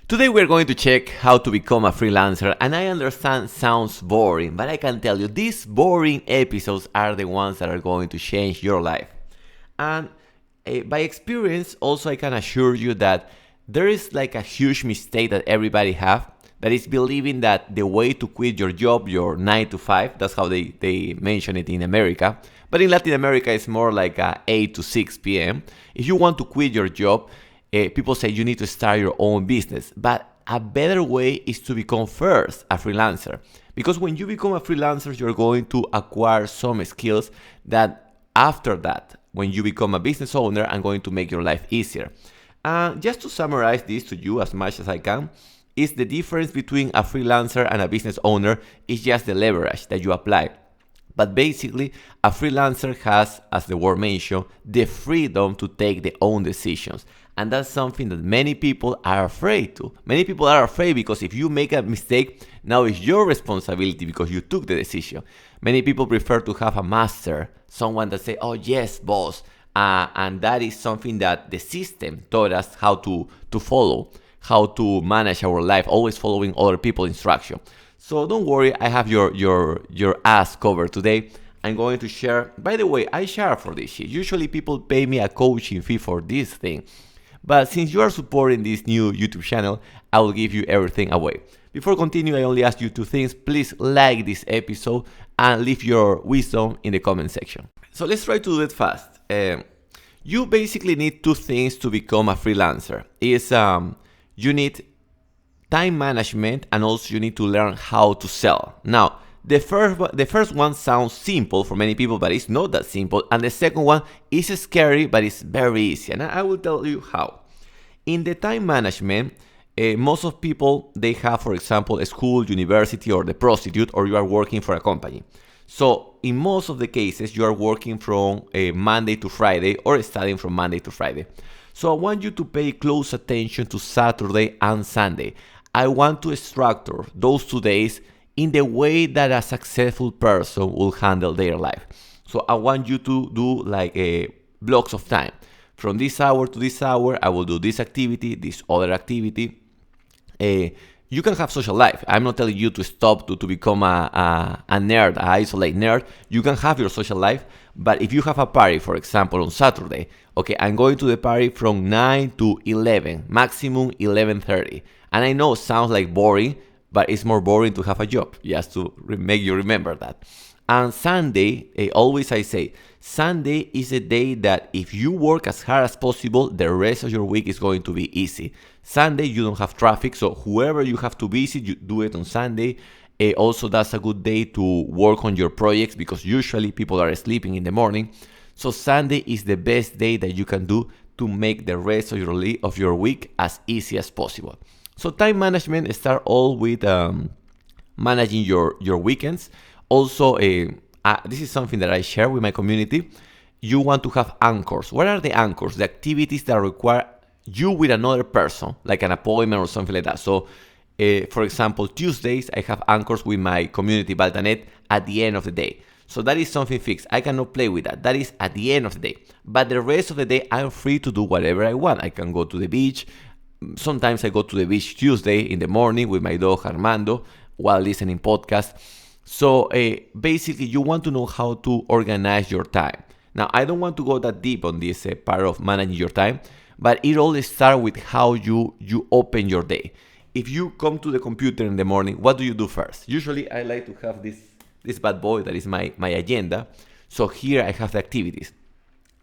Today we're going to check how to become a freelancer, and I understand sounds boring, but I can tell you these boring episodes are the ones that are going to change your life. And by experience, also I can assure you that there is like a huge mistake that everybody have, that is believing that the way to quit your job, your 9 to 5, that's how they mention it in America, but in Latin America it's more like 8 to 6 p.m. If you want to quit your job, people say you need to start your own business, but a better way is to become first a freelancer. Because when you become a freelancer, you're going to acquire some skills that after that, when you become a business owner, are going to make your life easier. Just to summarize this to you as much as I can, is the difference between a freelancer and a business owner is just the leverage that you apply. But basically, a freelancer has, as the word mentioned, the freedom to take their own decisions. And that's something that many people are afraid to. Many people are afraid because if you make a mistake, now it's your responsibility because you took the decision. Many people prefer to have a master, someone that say, oh yes, boss. And that is something that the system taught us how to follow, how to manage our life, always following other people's instruction. So don't worry, I have your ass covered today. I'm going to share, by the way, I charge for this shit. Usually people pay me a coaching fee for this thing. But since you are supporting this new YouTube channel, I will give you everything away. Before continuing, I only ask you two things. Please like this episode and leave your wisdom in the comment section. So let's try to do it fast. You basically need two things to become a freelancer. You need time management, and also you need to learn how to sell. Now, the first one sounds simple for many people, but it's not that simple. And the second one is scary, but it's very easy. And I will tell you how. In the time management, most of people, they have, for example, a school, university, or the prostitute, or you are working for a company. So in most of the cases, you are working from Monday to Friday or studying from Monday to Friday. So I want you to pay close attention to Saturday and Sunday. I want to structure those 2 days in the way that a successful person will handle their life. So I want you to do like blocks of time. From this hour to this hour, I will do this activity, this other activity. You can have social life. I'm not telling you to stop to become a nerd, an isolate nerd. You can have your social life, but if you have a party, for example, on Saturday, okay, I'm going to the party from 9 to 11, maximum 11:30. And I know it sounds like boring, but it's more boring to have a job, just to make you remember that. And Sunday, always I say, Sunday is a day that if you work as hard as possible, the rest of your week is going to be easy. Sunday, you don't have traffic, so whoever you have to visit, you do it on Sunday. Also, that's a good day to work on your projects because usually people are sleeping in the morning. So Sunday is the best day that you can do to make the rest of your week as easy as possible. So time management starts all with managing your weekends. Also, this is something that I share with my community. You want to have anchors. What are the anchors? The activities that require you with another person, like an appointment or something like that. So, for example, Tuesdays, I have anchors with my community Baltanet at the end of the day. So that is something fixed. I cannot play with that. That is at the end of the day. But the rest of the day, I'm free to do whatever I want. I can go to the beach. Sometimes I go to the beach Tuesday in the morning with my dog Armando while listening podcasts. So basically, you want to know how to organize your time. Now, I don't want to go that deep on this part of managing your time, but it all starts with how you open your day. If you come to the computer in the morning, what do you do first? Usually, I like to have this bad boy that is my agenda. So here I have the activities.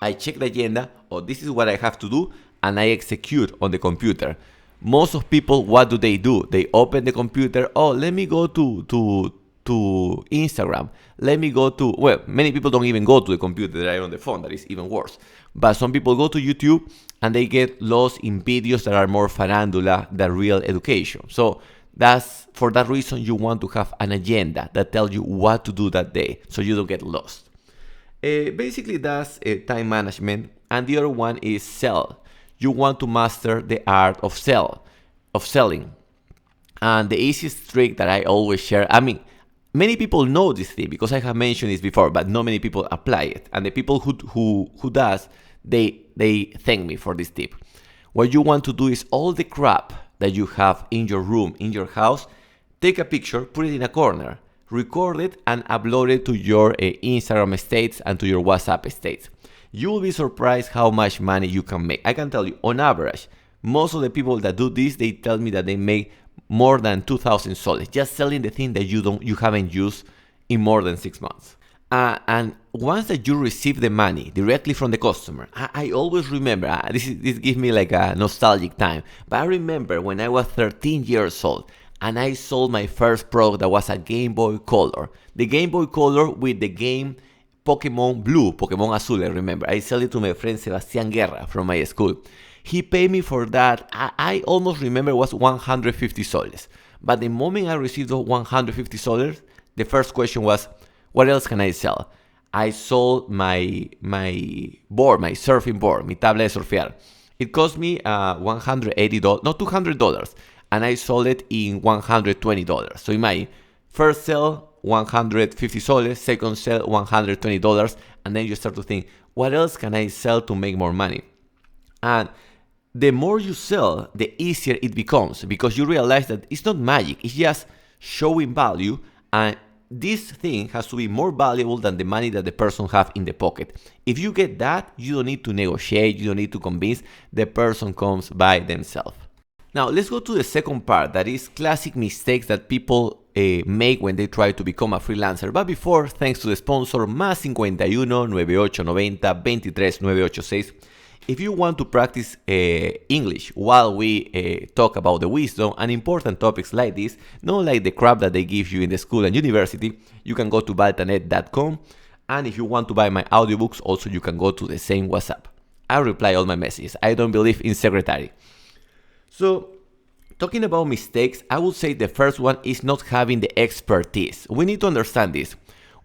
I check the agenda, this is what I have to do, and I execute on the computer. Most of people, what do? They open the computer. Let me go to Instagram. Let me go to, many people don't even go to the computer, they're on the phone, that is even worse. But some people go to YouTube and they get lost in videos that are more farandula than real education. So for that reason, you want to have an agenda that tells you what to do that day so you don't get lost. Basically, that's time management. And the other one is sell. You want to master the art of selling. And the easiest trick that I always share, many people know this thing because I have mentioned this before, but not many people apply it. And the people who does, they thank me for this tip. What you want to do is all the crap that you have in your room, in your house, take a picture, put it in a corner, record it, and upload it to your Instagram states and to your WhatsApp states. You will be surprised how much money you can make. I can tell you, on average, most of the people that do this, they tell me that they make more than 2,000 soles just selling the thing that you haven't used in more than 6 months. And once that you receive the money directly from the customer, I always remember, this gives me like a nostalgic time, but I remember when I was 13 years old and I sold my first product that was a Game Boy Color. The Game Boy Color with the game Pokemon Blue, Pokemon Azul, I remember. I sold it to my friend Sebastián Guerra from my school. He paid me for that, I almost remember it was 150 soles. But the moment I received those 150 soles, the first question was, what else can I sell? I sold my board, my surfing board, mi tabla de surfear. It cost me $180, no, $200, and I sold it in $120. So in my first sale, 150 soles, second sale, $120, and then you start to think, what else can I sell to make more money? And the more you sell, the easier it becomes, because you realize that it's not magic, it's just showing value, and this thing has to be more valuable than the money that the person have in the pocket. If you get that, you don't need to negotiate, you don't need to convince, the person comes by themselves. Now let's go to the second part, that is classic mistakes that people make when they try to become a freelancer. But before, thanks to the sponsor, +51 9890 23986. If you want to practice English while we talk about the wisdom and important topics like this, not like the crap that they give you in the school and university, you can go to baltanet.com. And if you want to buy my audiobooks, also you can go to the same WhatsApp. I reply all my messages. I don't believe in secretary. So, talking about mistakes, I would say the first one is not having the expertise. We need to understand this.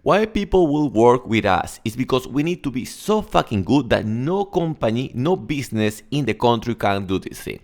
Why people will work with us is because we need to be so fucking good that no company, no business in the country can do this thing.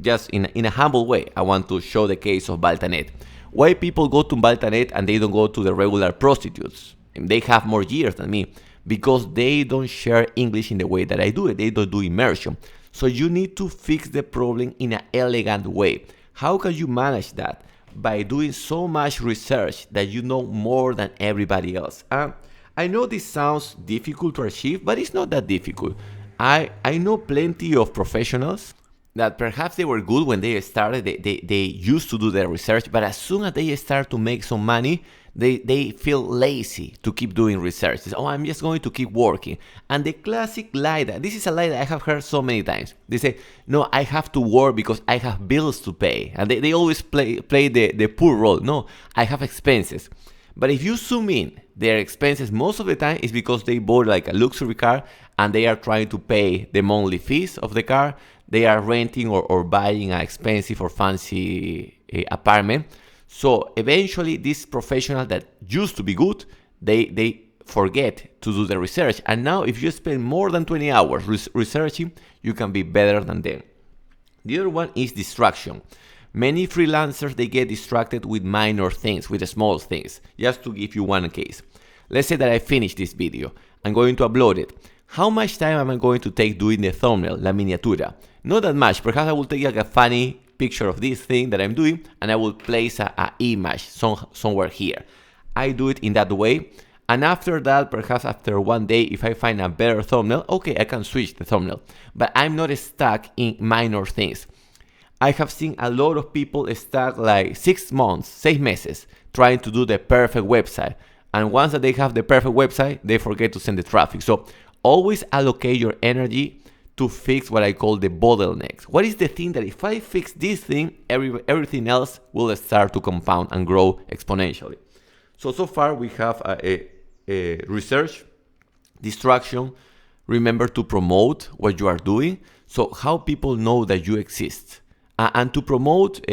Just in a humble way, I want to show the case of Baltanet. Why people go to Baltanet and they don't go to the regular prostitutes? And they have more years than me, because they don't share English in the way that I do it. They don't do immersion. So you need to fix the problem in an elegant way. How can you manage that? By doing so much research that you know more than everybody else. I know this sounds difficult to achieve, but it's not that difficult. I know plenty of professionals that perhaps they were good when they started, they used to do their research, but as soon as they start to make some money, they feel lazy to keep doing research. They say, I'm just going to keep working. And the classic lie, this is a lie that I have heard so many times. They say, no, I have to work because I have bills to pay. And they always play the poor role. No, I have expenses. But if you zoom in, their expenses most of the time is because they bought like a luxury car and they are trying to pay the monthly fees of the car. They are renting or buying an expensive or fancy apartment. So eventually this professional that used to be good, they forget to do the research. And now if you spend more than 20 hours researching, you can be better than them. The other one is distraction. Many freelancers, they get distracted with minor things, with small things. Just to give you one case. Let's say that I finish this video. I'm going to upload it. How much time am I going to take doing the thumbnail, la miniatura? Not that much. Perhaps I will take like a funny picture of this thing that I'm doing and I will place a image somewhere here. I do it in that way. And after that, perhaps after one day, if I find a better thumbnail, okay, I can switch the thumbnail. But I'm not stuck in minor things. I have seen a lot of people stuck like 6 months, 6 meses, trying to do the perfect website. And once that they have the perfect website, they forget to send the traffic. So always allocate your energy to fix what I call the bottlenecks. What is the thing that if I fix this thing, everything else will start to compound and grow exponentially? So far we have a research, distraction, remember to promote what you are doing. So how people know that you exist. And to promote,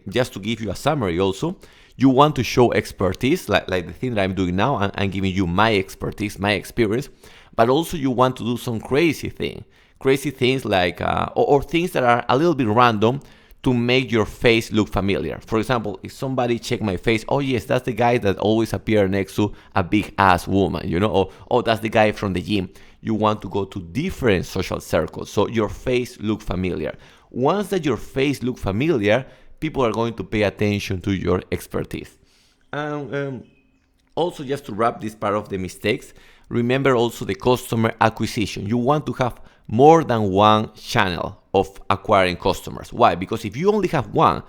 just to give you a summary also, you want to show expertise, like the thing that I'm doing now. I'm giving you my expertise, my experience. But also you want to do some crazy things like, or things that are a little bit random to make your face look familiar. For example, if somebody check my face, oh yes, that's the guy that always appear next to a big ass woman, or oh, that's the guy from the gym. You want to go to different social circles, so your face look familiar. Once that your face look familiar, people are going to pay attention to your expertise. Also, just to wrap this part of the mistakes, remember also the customer acquisition. You want to have more than one channel of acquiring customers. Why? Because if you only have one,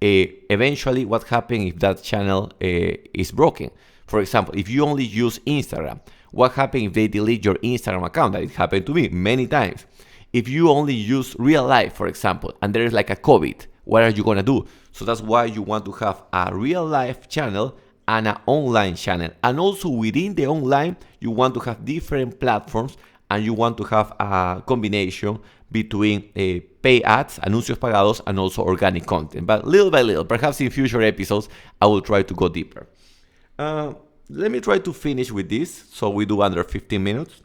eventually what happens if that channel is broken? For example, if you only use Instagram, what happens if they delete your Instagram account? That it happened to me many times. If you only use real life, for example, and there is like a COVID, what are you going to do? So that's why you want to have a real life channel and an online channel. And also within the online, you want to have different platforms, and you want to have a combination between pay ads, anuncios pagados, and also organic content. But little by little, perhaps in future episodes, I will try to go deeper. Let me try to finish with this, so we do under 15 minutes.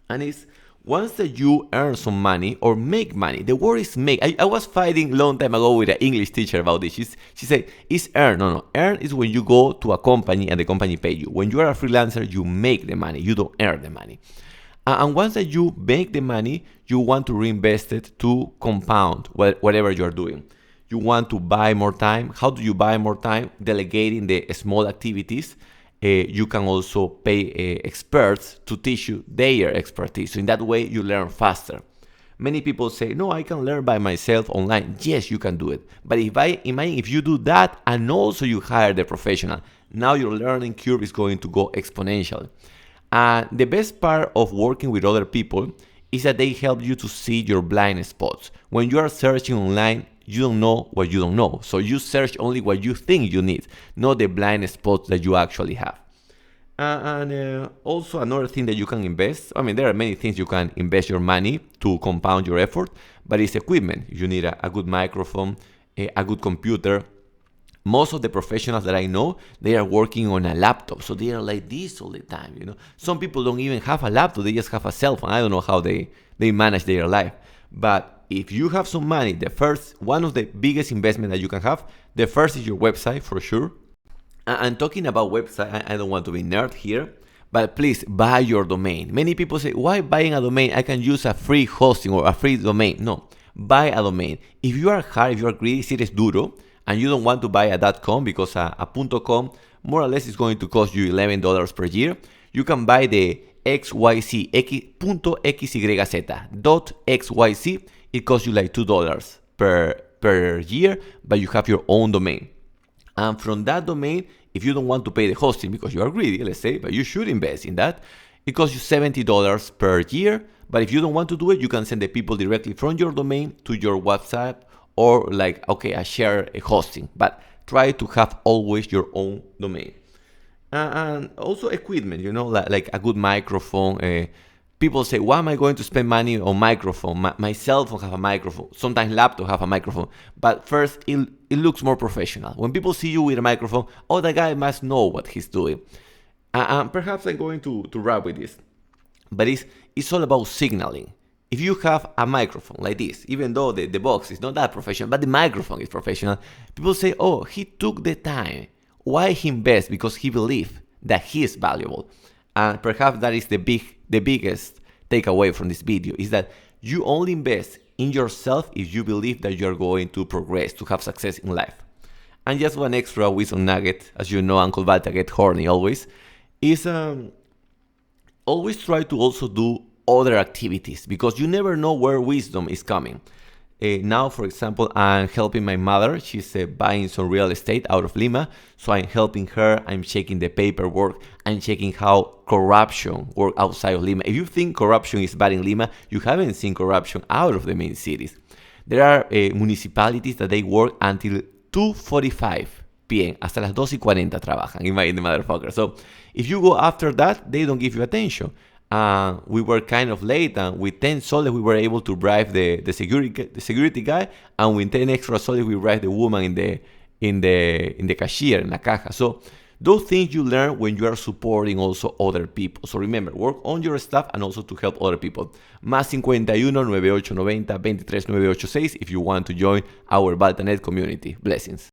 And it's, once that you earn some money or make money, the word is make. I was fighting a long time ago with an English teacher about this. She said, it's earn. No. Earn is when you go to a company and the company pay you. When you are a freelancer, you make the money. You don't earn the money. And once that you make the money, you want to reinvest it to compound whatever you're doing. You want to buy more time. How do you buy more time? Delegating the small activities. You can also pay experts to teach you their expertise. So in that way, you learn faster. Many people say, no, I can learn by myself online. Yes, you can do it. But if you do that and also you hire the professional, now your learning curve is going to go exponential. And the best part of working with other people is that they help you to see your blind spots. When you are searching online, you don't know what you don't know. So you search only what you think you need, not the blind spots that you actually have. Also another thing that you can invest, there are many things you can invest your money to compound your effort, but it's equipment. You need a good microphone, a good computer. Most of the professionals that I know, they are working on a laptop, so they are like this all the time. Some people don't even have a laptop, they just have a cell phone. I don't know how they manage their life. But if you have some money, one of the biggest investments that you can have, the first is your website for sure. And talking about website, I don't want to be nerd here, but please buy your domain. Many people say, why buying a domain? I can use a free hosting or a free domain. No, buy a domain. If you are hard, if you are greedy, si eres duro, and you don't want to buy a .com because a .com more or less is going to cost you $11 per year, you can buy the XYZ, .xyz. It costs you like $2 per year, but you have your own domain. And from that domain, if you don't want to pay the hosting because you are greedy, let's say, but you should invest in that, it costs you $70 per year. But if you don't want to do it, you can send the people directly from your domain to your WhatsApp, or I share a hosting, but try to have always your own domain. And also equipment, like a good microphone. People say, why am I going to spend money on microphone? My cell phone have a microphone. Sometimes laptop have a microphone. But first, it looks more professional. When people see you with a microphone, oh, that guy must know what he's doing. Perhaps I'm going to wrap with this. But it's all about signaling. If you have a microphone like this, even though the box is not that professional, but the microphone is professional, people say, oh, he took the time. Why he invest? Because he believes that he is valuable. And perhaps that is the biggest takeaway from this video, is that you only invest in yourself if you believe that you're going to progress, to have success in life. And just one extra wisdom nugget, as you know, Uncle Balta get horny always, is always try to also do other activities, because you never know where wisdom is coming. Now, for example, I'm helping my mother. She's buying some real estate out of Lima. So I'm helping her. I'm checking the paperwork. I'm checking how corruption works outside of Lima. If you think corruption is bad in Lima, you haven't seen corruption out of the main cities. There are municipalities that they work until 2:45 p.m. Hasta las 2:40 trabajan. Imagine the motherfucker. So if you go after that, they don't give you attention. We were kind of late, and with 10 soles we were able to bribe the security guy, and with 10 extra soles we bribed the woman in the cashier, in la caja. So those things you learn when you are supporting also other people. So remember, work on your stuff and also to help other people. Más 51 9890 23 986 if you want to join our Baltanet community. Blessings.